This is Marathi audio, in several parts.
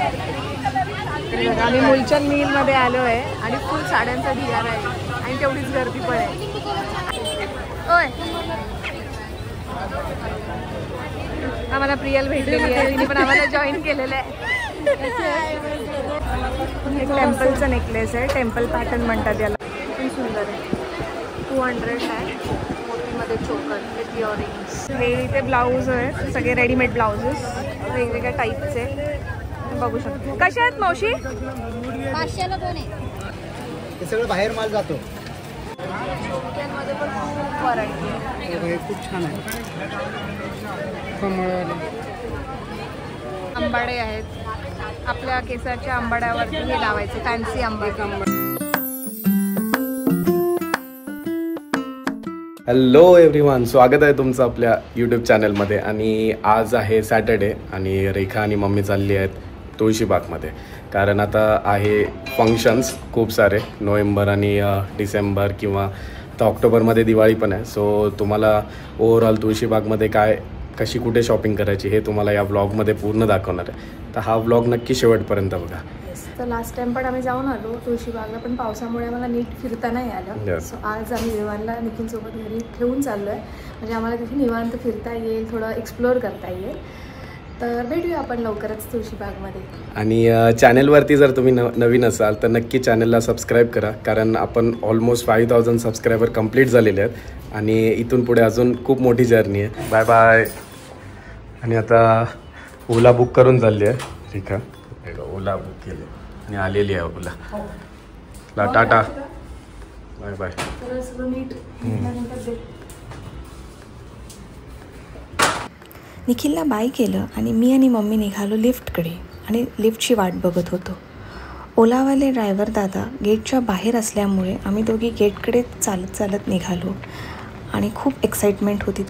आम्ही मुलचंद मिलमध्ये आलो आहे आणि फुल साड्यांचा ढिगार आहे आणि तेवढीच गर्दी पण आहे. होय, आम्हाला प्रियल भेटलेली आहे, तिने पण आम्हाला जॉईन केलेलं आहे. एक टेम्पलचं नेकलेस आहे, टेम्पल पॅटर्न म्हणतात याला, खूप सुंदर आहे. 200 आहे, मोतीमध्ये चोकर विथ इयरिंग्स. हे इथे ब्लाऊज आहेत, सगळे रेडीमेड ब्लाउजेस वेगवेगळ्या टाईपचे बघू शकतो. कशा आहेत मावशी? 500ला 2 आहे. हे सगळं बाहेर माल जातो. मध्ये पण खूप व्हरायटी आहे. खूप छान आहे. आंबाडे आहेत, आपल्या केसाच्या आंबाड्यावरती हे लावायचे फॅन्सी आंबाडे. हॅलो एव्हरीवन, स्वागत आहे तुमचं आपल्या यूट्यूब चॅनलमध्ये. आणि आज आहे सॅटर्डे आणि रेखा आणि मम्मी चालली आहेत तुळशीबागमध्ये, कारण आता आहे फंक्शन्स खूप सारे, नोव्हेंबर आणि डिसेंबर किंवा आता ऑक्टोबरमध्ये दिवाळी पण आहे. सो तुम्हाला ओव्हरऑल तुळशीबागमध्ये काय कशी कुठे शॉपिंग करायची हे तुम्हाला या व्लॉगमध्ये पूर्ण दाखवणार आहे. तर हा व्लॉग नक्की शेवटपर्यंत बघा. तर लास्ट टाइम पण आम्ही जाऊन आलो तुळशीबागला, पण पावसामुळे मला नीट फिरता नाही आलं. सो आज आम्ही विवानला निखिलसोबत घरी ठेवून चाललो आहे, म्हणजे आम्हाला तिथे निवांत फिरता येईल, थोडं एक्सप्लोअर करता येईल. तर भेटूया आपण लवकरच तुळशीबागमध्ये. आणि चॅनलवरती जर तुम्ही नवीन असाल तर नक्की चॅनलला सबस्क्राईब करा, कारण आपण ऑलमोस्ट 5000 सबस्क्रायबर कंप्लीट झालेले आहेत आणि इथून पुढे अजून खूप मोठी जर्नी आहे. Bye bye. आणि आता ओला बुक करून चालली आहे ठीक आहे, ओला बुक केली आणि आलेली आहे ओला. Tata bye bye. निखिलला बाय केलं आणि मी आणि मम्मी निघालो लिफ्टकडे आणि लिफ्टची वाट बघत होतो. ओलावाले ड्रायव्हर दादा गेटच्या बाहेर असल्यामुळे आम्ही दोघी गेटकडे चालत चालत निघालो आणि खूप एक्साइटमेंट होती.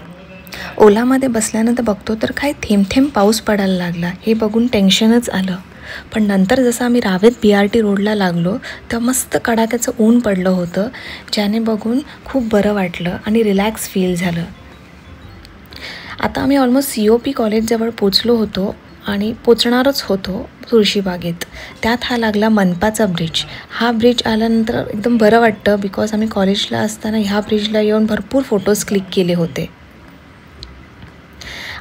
ओलामध्ये बसल्यानंतर बघतो तर काय थेंब थेंब पाऊस पडायला लागला. हे बघून टेन्शनच आलं. पण नंतर जसं आम्ही रावेत BRT रोडला लागलो तेव्हा मस्त कडाक्याचं ऊन पडलं होतं, ज्याने बघून खूप बरं वाटलं आणि रिलॅक्स फील झालं. आता आम्ही ऑलमोस्ट COP कॉलेजजवळ पोचलो होतो आणि पोचणारच होतो तुळशीबागेत. त्यात हा लागला मनपाचा ब्रिज. हा ब्रिज आल्यानंतर एकदम बरं वाटतं, बिकॉज आम्ही कॉलेजला असताना ह्या ब्रिजला येऊन भरपूर फोटोज क्लिक केले होते.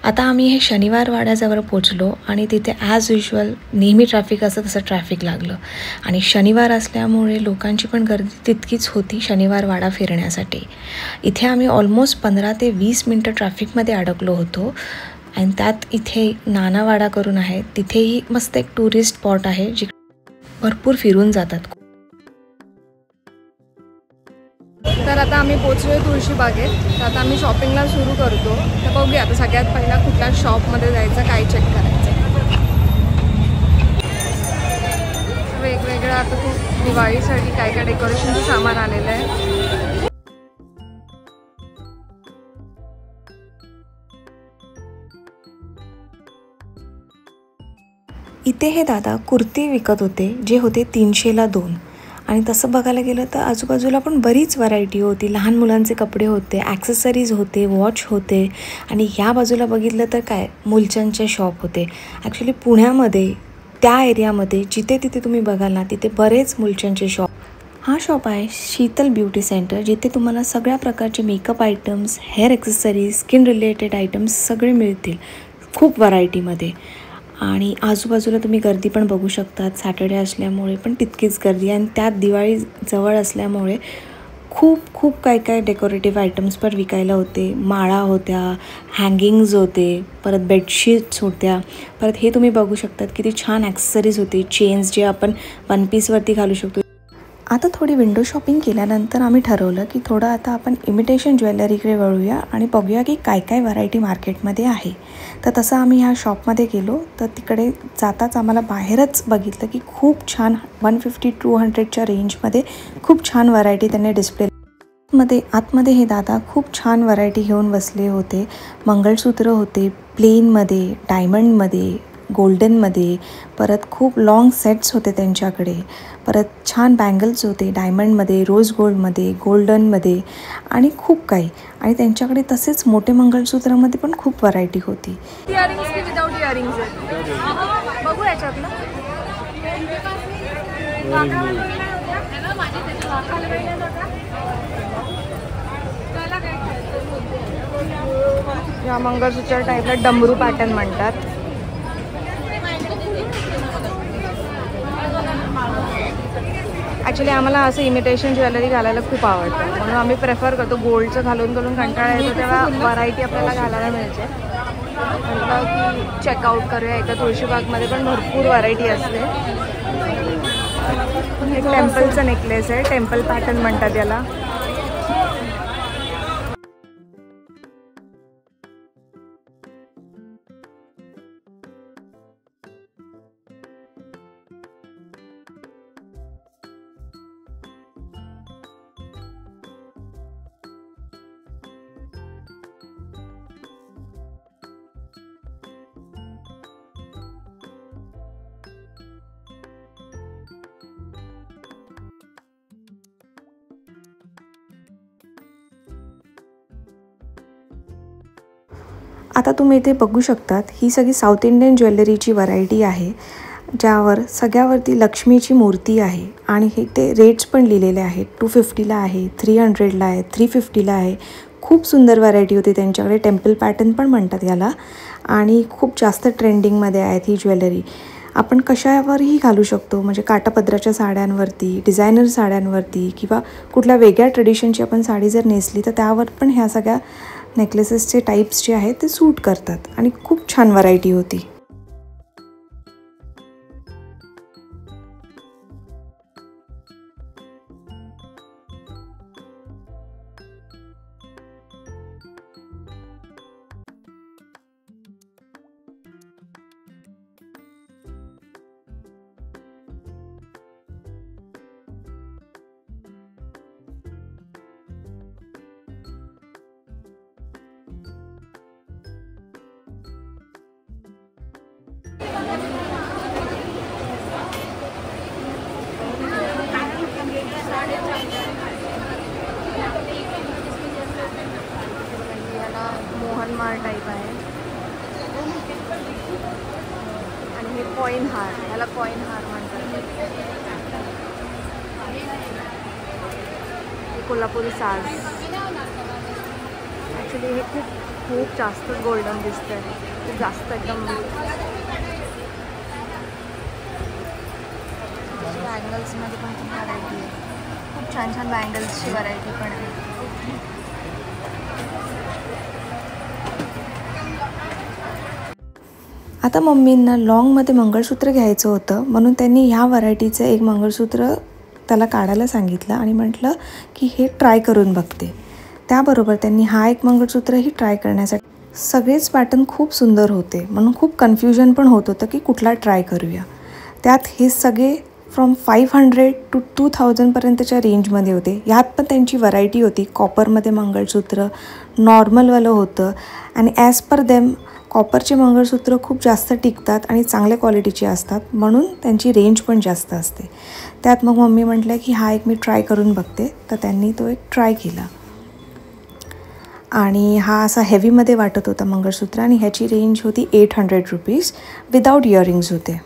आता आम्ही हे शनिवार वाड्याजवळ पोचलो आणि तिथे ॲज युजल नेहमी ट्रॅफिक असतं तसं ट्रॅफिक लागलं आणि शनिवार असल्यामुळे लोकांची पण गर्दी तितकीच होती शनिवार वाडा फिरण्यासाठी. इथे आम्ही ऑलमोस्ट 15 ते 20 मिनटं ट्रॅफिकमध्ये अडकलो होतो. आणि त्यात इथे नानावाडा करून आहे, तिथेही मस्त एक टुरिस्ट स्पॉट आहे जिकडे भरपूर फिरून जातात. तर आता आम्ही पोचलोय तुळशीबागेत. तर आता आम्ही शॉपिंगला सुरू करतो. तर बघूया आता सगळ्यात पहिला कुठल्या शॉपमध्ये जायचं, काय चेक करायचं. वेगवेगळं आता तू दिवाळीसाठी काय काय डेकोरेशनचं सामान आलेलं आहे. इथे हे दादा कुर्ती विकत होते, जे होते 300ला 2. आणि तसं बघायला गेलं तर आजूबाजूला पण बरीच व्हरायटी होती. लहान मुलांचे कपडे होते, ॲक्सेसरीज होते, वॉच होते. आणि ह्या बाजूला बघितलं तर काय मुलचंदचे शॉप होते. ॲक्च्युली पुण्यामध्ये त्या एरियामध्ये जिथे तिथे तुम्ही बघाल ना, तिथे बरेच मुलचंदचे शॉप. हा शॉप आहे शीतल ब्युटी सेंटर, जिथे तुम्हाला सगळ्या प्रकारचे makeup items, hair accessories, skin related items सगळे मिळतील खूप व्हरायटीमध्ये. आणि आजूबाजूला तुम्ही गर्दी पण बघू शकतात. सॅटर्डे असल्यामुळे पण तितकीच गर्दी, आणि त्यात दिवाळी जवळ असल्यामुळे खूप खूप काय काय डेकोरेटिव्ह आयटम्स पण विकायला होते. माळा होत्या, हँगिंग्ज होते, परत बेडशीट्स होत्या. परत हे तुम्ही बघू शकतात किती छान ॲक्सेसरीज होते, चेन्स जे आपण वन पीसवरती घालू शकतो. आता थोडी विंडो शॉपिंग केल्यानंतर आम्ही ठरवलं की थोडं आता आपण इमिटेशन ज्वेलरीकडे वळूया आणि बघूया की काय काय व्हरायटी मार्केटमध्ये आहे. तर तसं आम्ही ह्या शॉपमध्ये गेलो. तर तिकडे जाताच आम्हाला बाहेरच बघितलं की खूप छान 150-200च्या रेंजमध्ये खूप छान व्हरायटी त्यांनी डिस्प्ले आतमध्ये हे दादा खूप छान व्हरायटी घेऊन बसले होते. मंगळसूत्र होते प्लेनमध्ये, डायमंडमध्ये, गोल्डनमध्ये, परत खूप लॉंग सेट्स होते त्यांच्याकडे. परत छान बँगल्स होते डायमंडमध्ये, रोज गोल्डमध्ये, गोल्डनमध्ये आणि खूप काही. आणि त्यांच्याकडे तसेच मोठे मंगळसूत्रामध्ये पण खूप व्हरायटी होती. इयरिंग्स की विदाउट इयरिंग्स आहे, बघू याच्यातलं. या मंगळसूत्र टाईपला डमरू पॅटर्न म्हणतात. ॲक्च्युली आम्हाला असं इमिटेशन ज्वेलरी घालायला खूप आवडतं, म्हणून आम्ही प्रेफर करतो. गोल्डचं घालून घालून कंटाळा येतो तेव्हा व्हरायटी आपल्याला घालायला मिळते. म्हटलं की चेकआउट करूया. इथं तुळशीबागमध्ये पण भरपूर व्हरायटी असते. एक टेम्पलचं नेकलेस आहे, टेम्पल पॅटर्न म्हणतात याला. आता तुम्ही इथे बघू शकतात, ही सगळी साऊथ इंडियन ज्वेलरीची व्हरायटी आहे, ज्यावर सगळ्यावरती लक्ष्मीची मूर्ती आहे. आणि हे ते रेट्स पण लिहिलेले आहेत. 250ला आहे, 300ला आहे, 350ला आहे. खूप सुंदर व्हरायटी होती त्यांच्याकडे. टेम्पल पॅटर्न पण म्हणतात याला. आणि खूप जास्त ट्रेंडिंगमध्ये आहेत ही ज्वेलरी. आपण कशावरही घालू शकतो, म्हणजे काठापदराच्या साड्यांवरती, डिझायनर साड्यांवरती, किंवा कुठल्या वेगळ्या ट्रेडिशनची आपण साडी जर नेसली तर त्यावर पण ह्या सगळ्या नेकलेसेसचे टाईप्स जे आहेत ते सूट करतात. आणि खूप छान व्हरायटी होती. मोहनमाळ टाईप आहे. आणि हे कॉइन हार, ह्याला कॉइन हार म्हणतात. हे कोल्हापुरी साज. ॲक्च्युली हे खूप जास्त गोल्डन दिसतंय, खूप जास्त एकदम. बँगल्समध्ये पण खूप व्हरायटी आहे. खूप छान छान बँगल्सची व्हरायटी पण आहे. आता मम्मींना लॉंगमध्ये मंगळसूत्र घ्यायचं होतं, म्हणून त्यांनी ह्या व्हरायटीचं एक मंगळसूत्र त्याला काढायला सांगितलं आणि म्हटलं की हे ट्राय करून बघते. त्याबरोबर त्यांनी हा एक मंगळसूत्रही ट्राय करण्यासाठी. सगळेच पॅटर्न खूप सुंदर होते, म्हणून खूप कन्फ्युजन पण होत होतं की कुठला ट्राय करूया. त्यात हे सगळे फ्रॉम 500 to 2000पर्यंतच्या रेंजमध्ये होते. ह्यात पण त्यांची व्हरायटी होती. कॉपरमध्ये मंगळसूत्र, नॉर्मलवालं होतं. आणि ॲज पर देम कॉपरचे मंगळसूत्र खूप जास्त टिकतात आणि चांगल्या क्वालिटीचे असतात, म्हणून त्यांची रेंज पण जास्त असते. त्यात मग मम्मी म्हटलं की हा एक मी ट्राय करून बघते. तर त्यांनी तो एक ट्राय केला. आणि हा असा हेवीमध्ये वाटत होता मंगळसूत्र. आणि ह्याची रेंज होती 800 रुपीज. विदाऊट इयरिंग्स होते.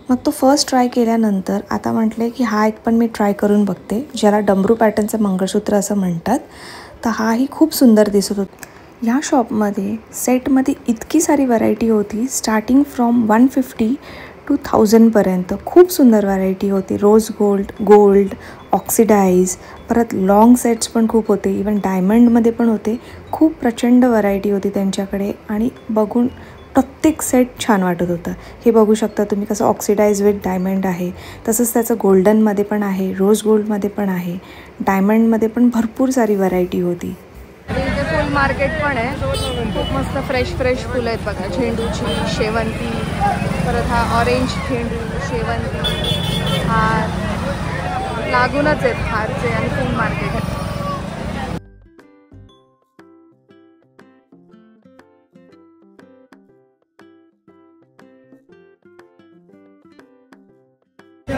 मग तो फर्स्ट ट्राय केल्यानंतर आता म्हटले की हा एक पण मी ट्राय करून बघते, ज्याला डमरू पॅटर्नचं मंगळसूत्र असं म्हणतात. तर हाही खूप सुंदर दिसत होता. ह्या शॉपमध्ये सेटमध्ये इतकी सारी व्हरायटी होती, स्टार्टिंग फ्रॉम 150 to 1000पर्यंत. खूप सुंदर व्हरायटी होती. रोज गोल्ड, ऑक्सिडाईज, परत लॉंग सेट्स पण खूप होते. इवन डायमंडमध्ये पण होते. खूप प्रचंड व्हरायटी होती त्यांच्याकडे. आणि बघून प्रत्येक सेट छान वाटत होतं. हे बघू शकता तुम्ही कसं ऑक्सिडाईज विथ डायमंड आहे. तसंच त्याचं गोल्डनमध्ये पण आहे, रोज गोल्डमध्ये पण आहे, डायमंडमध्ये पण भरपूर सारी व्हरायटी होती. इथे फुल मार्केट पण आहे. खूप मस्त फ्रेश फुलं आहेत बघा. झेंडूची, शेवंती, परत हा ऑरेंज झेंडू, शेवंती, हार लागूनच आहेत. हारचे आणि फुल मार्केट आहे.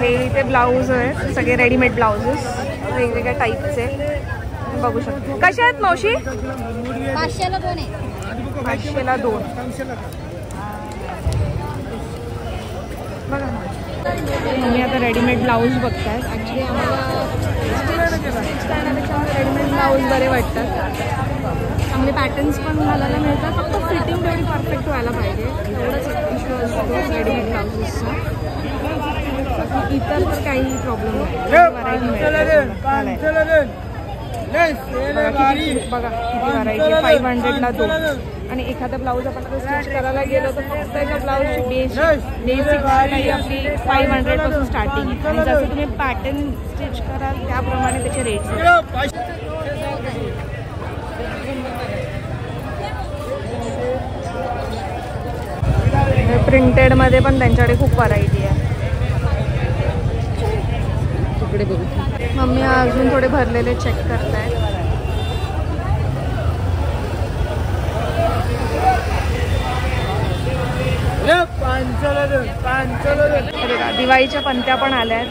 हे इथे ब्लाऊज आहेत, सगळे रेडीमेड ब्लाउजेस वेगवेगळ्या टाईपचे बघू शकतो. कशा आहेत मावशी? 500ला 2 आहे. 500ला 2. बघा तुम्ही आता रेडीमेड ब्लाऊज बघताय. ॲक्च्युली आम्हाला स्टिच करण्यापेक्षा रेडीमेड ब्लाऊज बरे वाटतात. चांगले पॅटर्न्स पण घालायला मिळतात, फक्त फिटिंग तेवढी परफेक्ट व्हायला पाहिजे, एवढंच इश्यू असतो रेडीमेड ब्लाउजेसचा. इतर तर काही प्रॉब्लेम नाही. व्हरायटी मिळते. बघा किती व्हरायटी. 500ला 2. आणि एखादा ब्लाऊज आपण स्टिच करायला गेलो तर फक्त एका ब्लाऊजची बेसिक शिलाई आपली 500 पासून स्टार्टिंग. आणि जसं तुम्ही पॅटर्न स्टिच कराल त्याप्रमाणे त्याचे रेट्स आहेत. प्रिंटेडमध्ये पण त्यांच्याकडे खूप व्हरायटी आहे. तिकडे बघू. मम्मी अजून थोडे भरलेले चेक करतायत. दिवाळीच्या पंत्या पण आल्या आहेत.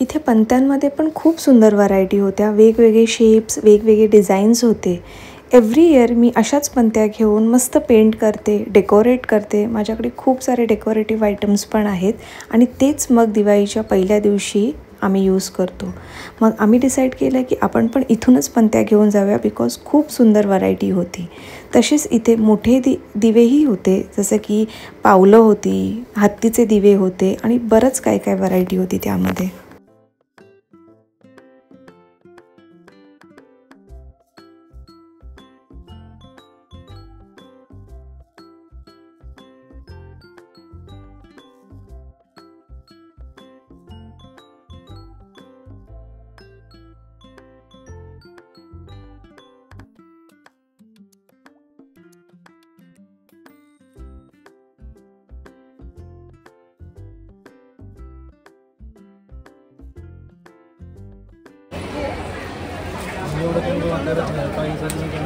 इथे पंत्यांमध्ये पण खूप सुंदर व्हरायटी होत्या. वेगवेगळे शेप्स, वेगवेगळे डिझाईन्स होते. एव्हरी इयर मी अशाच पंत्या घेऊन मस्त पेंट करते, डेकोरेट करते. माझ्याकडे खूप सारे डेकोरेटिव्ह आयटम्स पण आहेत आणि तेच मग दिवाळीच्या पहिल्या दिवशी आम्ही यूज करतो. मग आम्ही डिसाईड केलं की आपण पण इथूनच पंत्या घेऊन जाऊया, बिकॉज खूप सुंदर व्हरायटी होती. तसेच इथे मोठे दिवेही होते, जसं की पावलं होती, हत्तीचे दिवे होते आणि बरंच काय काय व्हरायटी होती त्यामध्ये.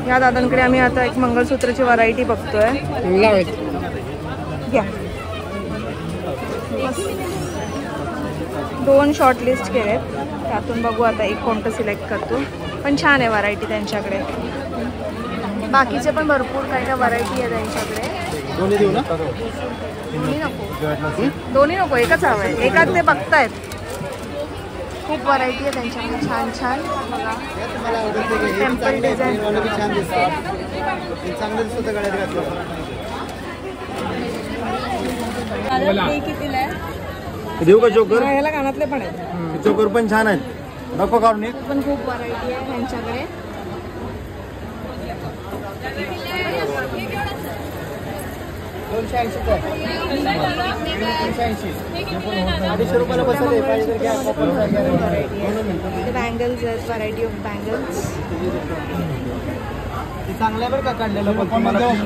या दादांकडे आम्ही आता एक मंगळसूत्राची व्हरायटी बघतोय. घ्या. 2 शॉर्टलिस्ट केलेत, त्यातून बघू आता एक कोणतं सिलेक्ट करतो. पण छान आहे व्हरायटी त्यांच्याकडे. बाकीचे पण भरपूर काही काही व्हरायटी आहे त्यांच्याकडे. दोन्ही देऊ ना? दोन्ही नको. दोन्ही नको, एकच हवं आहे. एकाच ते बघतायत. खूप व्हरायटी आहे त्यांच्याकडे छान छान. बघा टेम्पल डिझाईन छान दिसतं. चांगलं दिसतं गळ्यात घातलं. कितीला आहे? देऊ का चोकर? ह्याला कानातले पण आहेत. चोकर पण छान आहेत. नको काढून पण खूप व्हरायटी आहे त्यांच्याकडे. बँगल्स आहेत, व्हरायटी ऑफ बँगल्स. चांगलं बरं का काढलेलं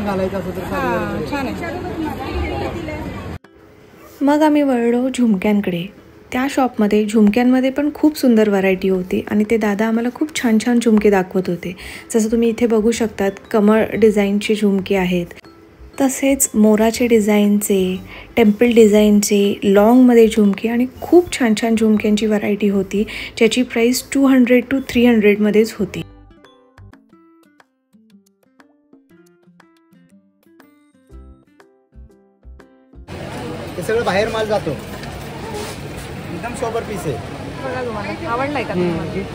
घालायचं असं तर छान आहे. मग आम्ही वळलो झुमक्यांकडे. त्या शॉपमध्ये झुमक्यांमध्ये पण खूप सुंदर व्हरायटी होती आणि ते दादा आम्हाला खूप छान छान झुमके दाखवत होते. जसं तुम्ही इथे बघू शकतात, कमळ डिझाईनचे झुमके आहेत, तसेच मोराचे डिझाईनचे, टेम्पल डिझाईनचे, लॉंगमध्ये झुमके आणि खूप छान छान झुमक्यांची व्हरायटी होती, ज्याची प्राईस 200 to 300 मध्येच होती. हे सगळं बाहेर माल जातो. एकदम सोबर पीस आहे. बघा तुम्हाला आवडलाय का तुम्हाला?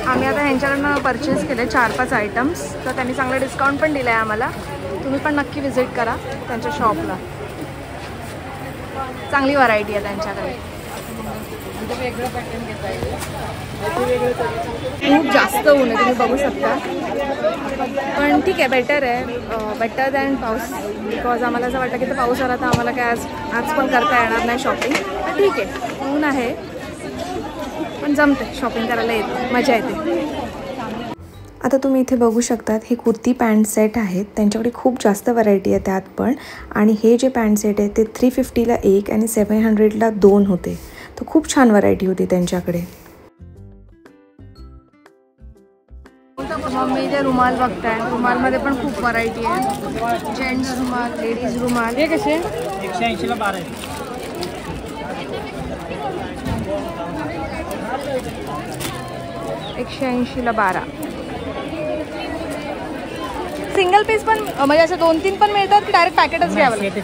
आम्ही आता ह्यांच्याकडनं परचेस केले 4-5 आयटम्स, तर त्यांनी चांगलं डिस्काउंट पण दिलं आहे आम्हाला. तुम्ही पण नक्की व्हिजिट करा त्यांच्या शॉपला. चांगली व्हरायटी आहे त्यांच्याकडे. खूप जास्त ऊन आहे, तुम्ही बघू शकता. पण ठीक आहे, बेटर आहे, बेटर दॅन पाऊस. बिकॉज आम्हाला असं वाटतं की तर पाऊस आला तर आम्हाला काय आज पण करता येणार नाही शॉपिंग. तर ठीक आहे, ऊन आहे पण जमते, शॉपिंग करायला येते, मजा येते. आता तुम्ही इथे बघू शकतात, हे कुर्ती पॅन्ट सेट आहेत. त्यांच्याकडे खूप जास्त व्हरायटी आहे त्यात पण. आणि हे जे पॅन्ट सेट आहे ते 350ला 1 आणि 700ला 2 होते. तर खूप छान व्हरायटी होती त्यांच्याकडे. मम्मी इथे रुमाल बघताय. रुमालमध्ये पण खूप व्हरायटी आहे. जेंट्स रुमाल, लेडीज रुमाल. हे कसे? 180 ला 12 आहे. 180 ला 12. सिंगल पीस पण म्हणजे असं 2-3 पण मिळतात की डायरेक्ट पॅकेटच घ्यावं लागतं?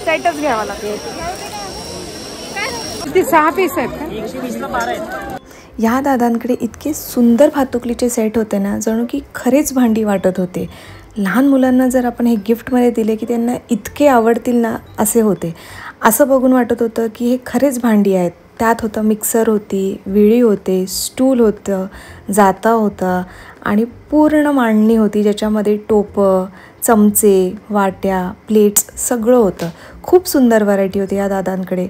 सेटच घ्यावा लागतो. किती 6 पीस आहेत का? 120 ला 12 आहे. या दादांकडे इतके सुंदर भातुकलीचे सेट होते ना, जणू की खरेच भांडी वाटत होते. लहान मुलांना जर आपण हे गिफ्टमध्ये दिले की त्यांना इतके आवडतील ना असे होते. असं बघून वाटत होतं की हे खरेच भांडी आहेत. त्यात होतं मिक्सर होती, विळी होते, स्टूल होतं, जाता होता आणि पूर्ण मांडणी होती ज्याच्यामध्ये टोपं, चमचे, वाट्या, प्लेट्स सगळं होतं. खूप सुंदर व्हरायटी होती या दादांकडे.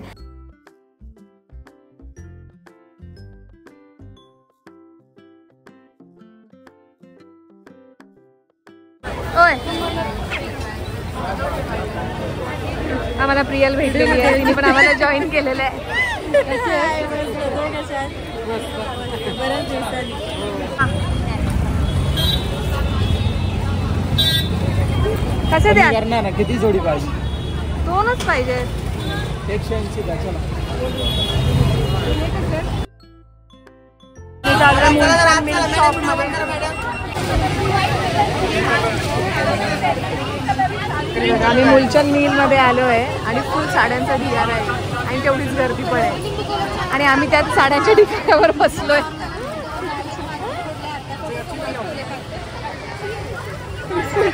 ओय, आम्हाला प्रियल भेटलेली आहे. तिने पण आम्हाला जॉईन केलेलं आहे. कसे द्या? करणार ना किती जोडी पाहिजे? 2च पाहिजे. 180 द्या. चला आम्ही मुलचंद मिलमध्ये आलो आहे आणि फुल साड्यांचा ढिगारा आहे आणि तेवढीच गर्दी पण आहे आणि आम्ही त्यात साड्यांच्या ढिगाऱ्यावर बसलोय.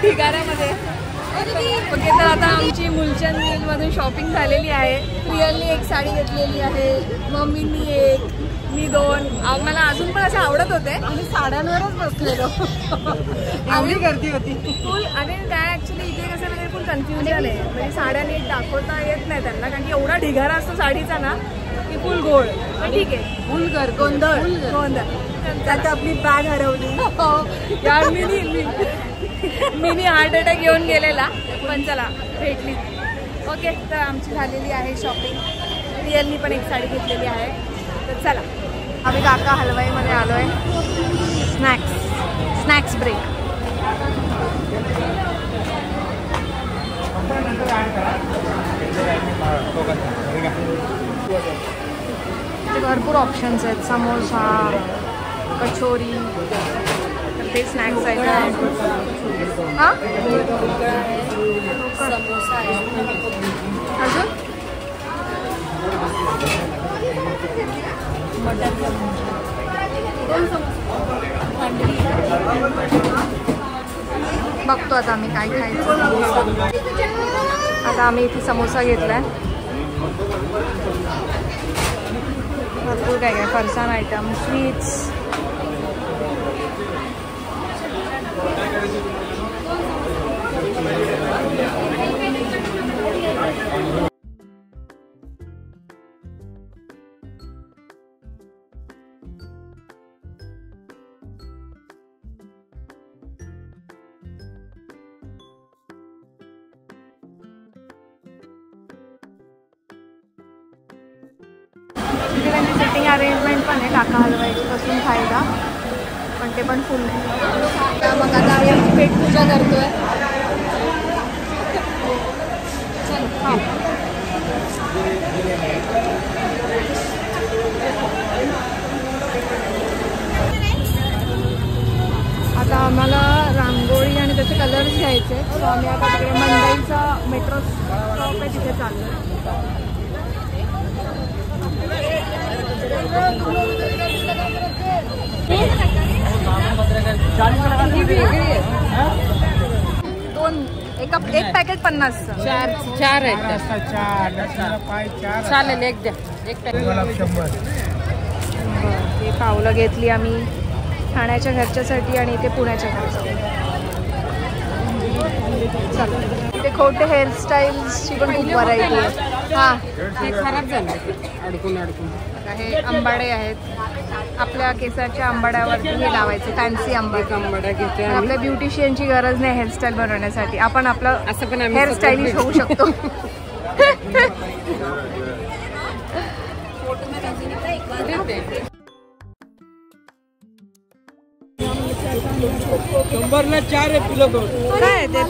ढिगाऱ्यामध्ये ओके. तर आता आमची मुलचंद मिलमधून शॉपिंग झालेली आहे. प्रियलनी एक साडी घेतलेली आहे, मम्मीनी एक, मी 2. आम्हाला अजून पण असं आवडत होते. आम्ही साड्यांवरच बसलेलो. एवढी गर्दी होती फुल. आणि काय ॲक्च्युली इथे कसं म्हणजे फुल कन्फ्युजन आहे. म्हणजे साड्या नीट दाखवता येत नाही त्यांना कारण की एवढा ढिगारा असतो साडीचा ना की फुल गोळ. पण ठीक आहे, फुल गोंधळ गोंधळ. त्यात आपली बॅग हरवली यार. मिनी हार्ट अटॅक येऊन गेलेला पण चला भेटली. ओके, तर आमची झालेली आहे शॉपिंग. रियलनी पण एक साडी घेतलेली आहे. तर चला आम्ही काका हलवाईमध्ये आलो आहे. Snacks break. इथे भरपूर ऑप्शन्स आहेत. समोसा, कचोरी, तर ते स्नॅक्स आहेत. हां, अजून बघतो आता आम्ही काय खायचं. आता आम्ही इथे समोसा घेतलाय. भरपूर काय काय फरसाण आयटम, स्वीट्स. इथे त्यांची सिटिंग अरेंजमेंट पण आहे काका हलवायची बसून खायला, पण ते पण फुल आहे. मग आता आम्ही आमची पेटपूजा करतोय. आता आम्हाला रांगोळी आणि त्याचे कलर्स घ्यायचे. सो आम्ही आता तिकडे मंडईचा मेट्रो स्टॉप आहे तिथे चाललो. एक पॅकेट 50. चार आहेत. चालेल, एक द्या. एक पॅकेट. हे पावलं घेतली आम्ही ठाण्याच्या घरच्यासाठी आणि इथे पुण्याच्या घरच्या. इथे खोटे हेअरस्टाईल्सची पण खूप व्हरायटी आहे. हां, हे खराब झालं अडकून. हे आंबाडे आहेत. आपल्या केसाच्या आंबाड्यावरती हे लावायचे फॅन्सी आंबाडा घेते. आपल्या ब्युटिशियनची गरज नाही हेअरस्टाईल बनवण्यासाठी. आपण आपलं असं पण हेअरस्टाईलिश होऊ शकतो. शंभरला 4 आहे पिलो काय आहे ते?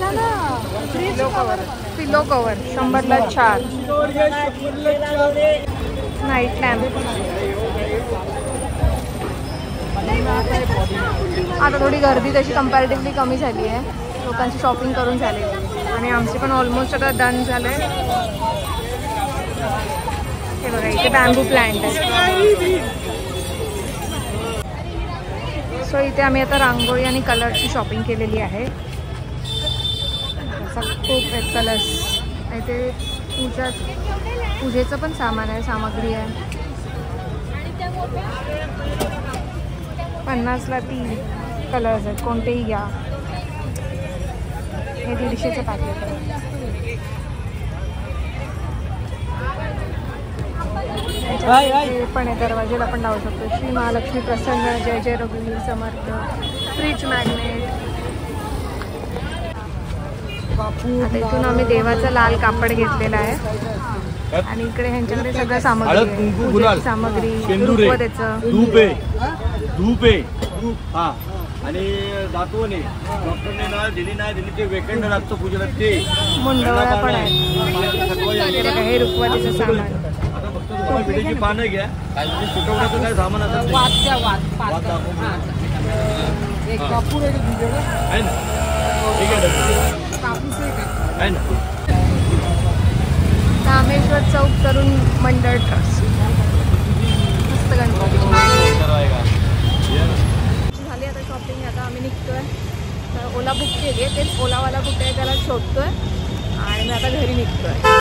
पिलो कवर 100ला 4. नाईट लॅम्प आता थोडी गर्दी तशी कम्पॅरेटिव्हली कमी झाली आहे. लोकांची शॉपिंग करून झाली आणि आमची पण ऑलमोस्ट आता डन झालं आहे. हे बघा इथे बॅम्बू प्लांट आहे. सो इथे आम्ही आता रांगोळी आणि कलरची शॉपिंग केलेली आहे. खूप आहेत कलर्स. इथे पूजेचं पण सामान आहे, सामग्री आहे. 50ला 3 कलर्स आहेत, कोणतेही घ्या. हे 150चं पॅकेट आहे. हे पण आहे, दरवाजेला पण लावू शकतो. श्री महालक्ष्मी प्रसन्न, जय जय रघुवीर समर्थ, फ्रीज मॅग्नेट. आता इथून आम्ही देवाचं लाल कापड घेतलेलं आहे आणि इकडे ह्यांच्याकडे सगळं सामग्री, पूजेची सामग्री, रुपवतेचं धूप हा आणि दातवणे डॉक्टरने ना दिली ते वेकंड लागतं पूजेला ते मुंडवळ्या पण आहे. हे रुपवतेचं सामान. आता फक्त तुम्हाला विड्याची पानं घ्या आणि सुटवण्याचं काय सामान असेल एक कापूर आहे ना. ठीक आहे ना. रामेश्वर चौक तरुण मंडळ ट्रस्ट. मस्त गणपती झाली आता शॉपिंग. आता आम्ही निघतोय. तर ओला बुक केली आहे, तेच ओलावाला कुठे आहे त्याला शोधतोय आणि मी आता घरी निघतोय.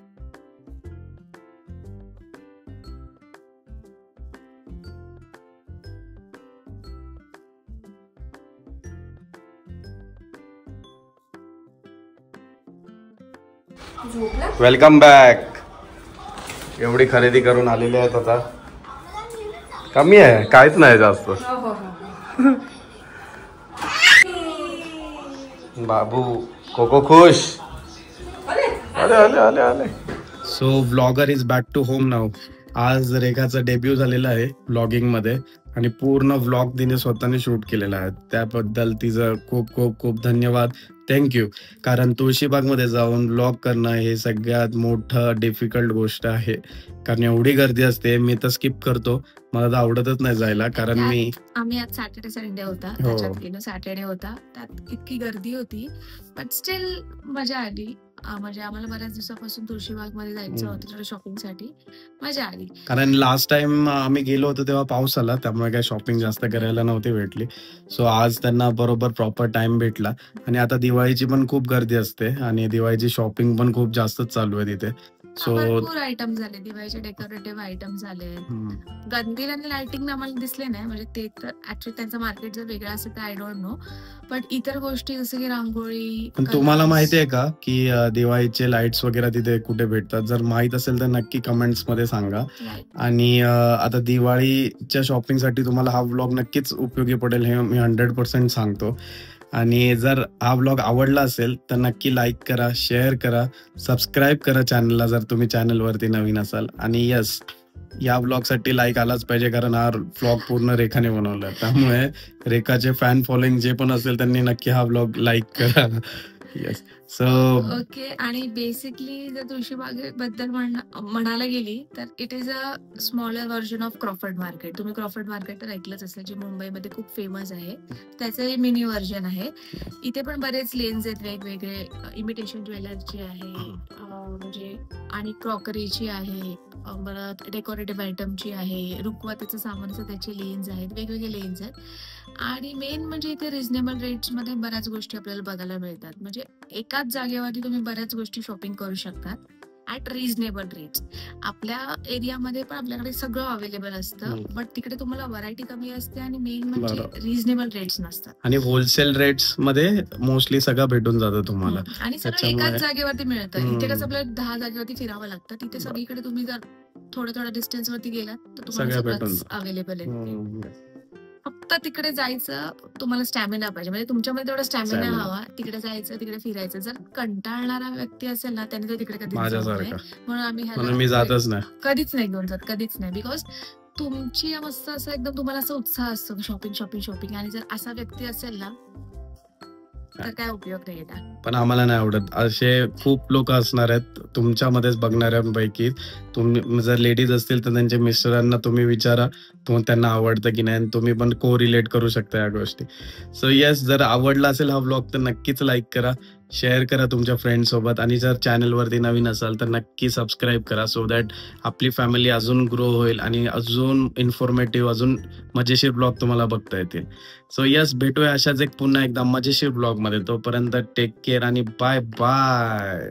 Welcome back. एवढी खरेदी करून आलेली आहेत आता. कमी आहे, काहीच नाही जास्त. बाबू कोको खुश. आले आले आले आले. So vlogger is back to home now. आज रेखाचा डेब्यू झालेला आहे व्लॉगिंग मध्ये आणि पूर्ण व्लॉग तिने स्वतःने शूट केलेला आहे. त्याबद्दल तिचं खूप खूप खूप धन्यवाद. थँक्यू. कारण तुळशीबागमध्ये जाऊन व्लॉग करणं हे सगळ्यात मोठं डिफिकल्ट गोष्ट आहे. कारण एवढी गर्दी असते. मी तर स्किप करतो, मला तर आवडतच नाही जायला. कारण आम्ही आज सॅटर्डे संडे होता, त्याच्यात गेलो. सॅटर्डे होता, त्यात इतकी गर्दी होती, बट स्टील मजा आली. म्हणजे आम्हाला बऱ्याच दिवसापासून तुळशीबाग मध्ये जायचं होतं थोडं शॉपिंगसाठी. मजा आली. कारण लास्ट टाइम आम्ही गेलो होतो तेव्हा पाऊस आला, त्यामुळे काही शॉपिंग जास्त करायला नव्हती भेटली. सो आज त्यांना बरोबर प्रॉपर टाइम भेटला. आणि आता दिवाळीची पण खूप गर्दी असते आणि दिवाळीची शॉपिंग पण खूप जास्तच चालू आहे तिथे. सो भरपूर आयटम झाले, दिवाळीचे डेकोरेटिव्ह आयटम झाले. गंदील आणि लाइटिंग आम्हाला दिसले नाही, म्हणजे ते तर ऍक्च्युअली त्यांचं मार्केट जर वेगळं असेल तर आय डोंट नो. पण इतर गोष्टी जसं की रांगोळी. पण तुम्हाला माहिती आहे का की दिवाळीचे लाईट्स वगैरे तिथे कुठे भेटतात? जर माहित असेल तर नक्की कमेंट्स मध्ये सांगा. आणि आता दिवाळीच्या शॉपिंगसाठी तुम्हाला हा व्लॉग नक्कीच उपयोगी पडेल, हे मी 100% सांगतो. आणि जर हा व्लॉग आवडला असेल तर नक्की लाईक करा, शेअर करा, सबस्क्राईब करा चॅनलला जर तुम्ही चॅनलवरती नवीन असाल. आणि यस, या व्लॉगसाठी लाईक आलाच पाहिजे कारण हा व्लॉग पूर्ण रेखाने बनवला. त्यामुळे रेखाचे फॅन फॉलोइंग जे पण असेल त्यांनी नक्की हा व्लॉग लाईक करा. येस. So okay. आणि बेसिकली जर तुळशीबागेबद्दल म्हणायला गेली तर it is a smaller version of Crawford market. तुम्ही क्रॉफर्ड मार्केट तर ऐकलंच असेल, जे मुंबईमध्ये खूप फेमस आहे. त्याचं मिनी व्हर्जन आहे. इथे पण बरेच लेन्स आहेत वेगवेगळे. इमिटेशन ज्वेलरची आहे, म्हणजे आणि क्रॉकरीची आहे, परत डेकोरेटिव्ह आयटमची आहे, रुखवताचं सामान असं त्याचे लेन्स आहेत, वेगवेगळे लेन्स आहेत. आणि मेन म्हणजे इथे रिझनेबल रेट्स मध्ये बऱ्याच गोष्टी आपल्याला बघायला मिळतात. म्हणजे एकाच जागेवरती तुम्ही बऱ्याच गोष्टी शॉपिंग करू शकतात ऍट रिझनेबल रेट्स. आपल्या एरियामध्ये पण आपल्याकडे सगळं अवेलेबल असतं, बट तिकडे तुम्हाला व्हरायटी कमी असते आणि मेन म्हणजे रिझनेबल रेट्स नसतात. आणि होलसेल रेट्स मध्ये मोस्टली सगळं भेटून जातं तुम्हाला आणि सगळं एकाच जागेवरती मिळतं. इथे कसं आपल्याला 10 जागेवरती फिरावं लागतं. तिथे सगळीकडे तुम्ही जर थोड्या डिस्टन्स वरती गेलात तर तुम्हाला सगळं अवेलेबल आहे. फक्त तिकडे जायचं, तुम्हाला स्टॅमिना पाहिजे. म्हणजे तुमच्यामध्ये तेवढा स्टॅमिना हवा. तिकडे जायचं, तिकडे फिरायचं. जर कंटाळणारा व्यक्ती असेल ना, त्याने तर तिकडे कधीच जाऊ नये. म्हणून आम्ही मी जातच नाही, कधीच नाही घेऊन जात, कधीच नाही. बिकॉज तुमची मस्त असं एकदम तुम्हाला असं उत्साह असतो शॉपिंग शॉपिंग शॉपिंग, आणि जर असा व्यक्ती असेल ना तर काय उपयोग नाही येणार. पण आम्हाला नाही आवडत असे खूप लोक असणार आहेत तुमच्यामध्येच बघणाऱ्यांपैकी. तुम्ही जर लेडीज असतील तर त्यांच्या मिस्टरांना तुम्ही विचारा त्यांना आवडतं की नाही, आणि तुम्ही पण को रिलेट करू शकता या गोष्टी. सो येस, जर आवडला असेल हा व्लॉग तर नक्कीच लाईक करा, शेअर करा तुमच्या फ्रेंड्ससोबत, आणि जर चॅनलवरती नवीन असाल तर नक्की सबस्क्राईब करा, सो दॅट आपली फॅमिली अजून ग्रो होईल आणि अजून इन्फॉर्मेटिव्ह, अजून मजेशीर ब्लॉग तुम्हाला बघता येतील. सो येस, भेटूया अशाच एक पुन्हा एकदा मजेशीर ब्लॉगमध्ये. तोपर्यंत टेक केअर आणि बाय बाय.